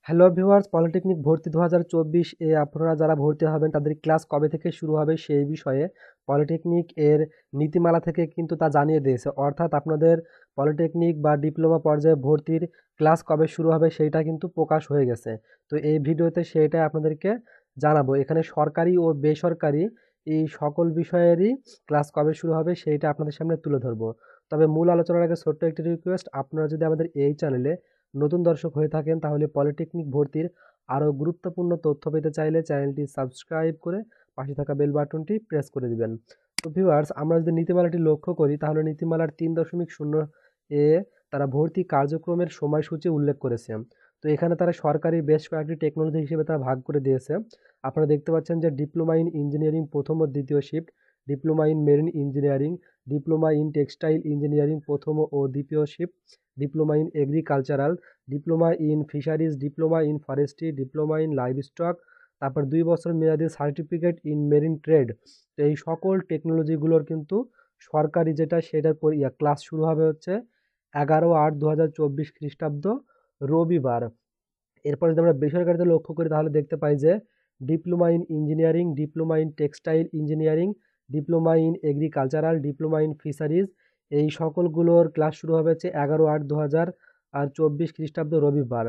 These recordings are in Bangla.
হ্যালো ভিউয়ার্স, পলিটেকনিক ভর্তি 2024 এ আপনারা যারা ভর্তি হবেন তাদের ক্লাস কবে থেকে শুরু হবে সেই বিষয়ে পলিটেকনিক এর নীতিমালা থেকে কিন্তু তা জানিয়ে দিয়েছে। অর্থাৎ আপনাদের পলিটেকনিক বা ডিপ্লোমা পর্যায়ে ভর্তির ক্লাস কবে শুরু হবে সেইটা কিন্তু প্রকাশ হয়ে গেছে। তো এই ভিডিওতে সেইটাই আপনাদেরকে জানাবো। এখানে সরকারি ও বেসরকারি এই সকল বিষয়েরই ক্লাস কবে শুরু হবে সেইটা আপনাদের সামনে তুলে ধরবো। তবে মূল আলোচনার আগে ছোট্ট একটি রিকোয়েস্ট, আপনারা যদি আমাদের এই চ্যানেলে নতুন দর্শক হয়ে থাকেন তাহলে পলিটেকনিক ভর্তির আরও গুরুত্বপূর্ণ তথ্য পেতে চাইলে চ্যানেলটি সাবস্ক্রাইব করে পাশে থাকা বেল বাটনটি প্রেস করে দিবেন। তো ভিউয়ার্স, আমরা যদি নীতিমালাটি লক্ষ্য করি তাহলে নীতিমালার 3.0 এ তারা ভর্তি কার্যক্রমের সময়সূচি উল্লেখ করেছে। তো এখানে তারা সরকারি বেশ কয়েকটি টেকনোলজি হিসেবে তারা ভাগ করে দিয়েছে। আপনারা দেখতে পাচ্ছেন যে ডিপ্লোমা ইন ইঞ্জিনিয়ারিং প্রথম ও দ্বিতীয় shift, diploma in marine engineering, diploma in textile engineering প্রথম ও দ্বিতীয় shift, diploma in agricultural, diploma in fisheries, diploma in forestry, diploma in livestock, তারপর 2 বছর মেয়াদী সার্টিফিকেট ইন মেরিন ট্রেড। তো এই সকল টেকনোলজিগুলোর কিন্তু সরকারি যেটা সেটার ক্লাস শুরু হবে হচ্ছে 11/8/2024 রবিবার। এরপর যদি আমরা বেসরকারিতে লক্ষ্য করি তাহলে দেখতে পাই যে diploma in engineering, diploma in textile engineering, diploma in agricultural, diploma in fisheries, এই সকলগুলোর ক্লাস শুরু হবে হচ্ছে 11/8/2024 রবিবার।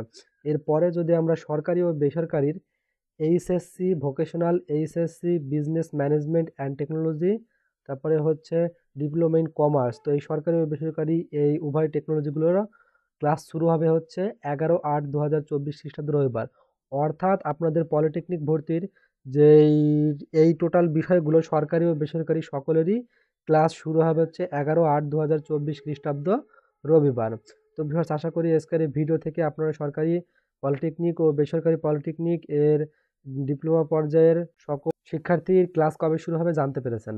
এরপরে যদি আমরা সরকারি ও বেসরকারির HSC vocational, HSC business management and technology, তারপরে হচ্ছে ডিপ্লোমা ইন কমার্স, তো এই সরকারি ও বেসরকারি এই উভয় টেকনোলজিগুলোর ক্লাস শুরু হবে হচ্ছে 11/8/2024 রবিবার। অর্থাৎ আপনাদের পলিটেকনিক ভর্তির যেই এই টোটাল বিষয়গুলো সরকারি ও বেসরকারি সকলেরই ক্লাস শুরু হবে হচ্ছে 11/8/2024 রবিবার। তো ভিউয়ার্স, আশা করি আজকের এই ভিডিও থেকে আপনারা সরকারি পলিটেকনিক ও বেসরকারি পলিটেকনিক এর ডিপ্লোমা পর্যায়ের সকল শিক্ষার্থীর ক্লাস কবে শুরু হবে জানতে পেরেছেন।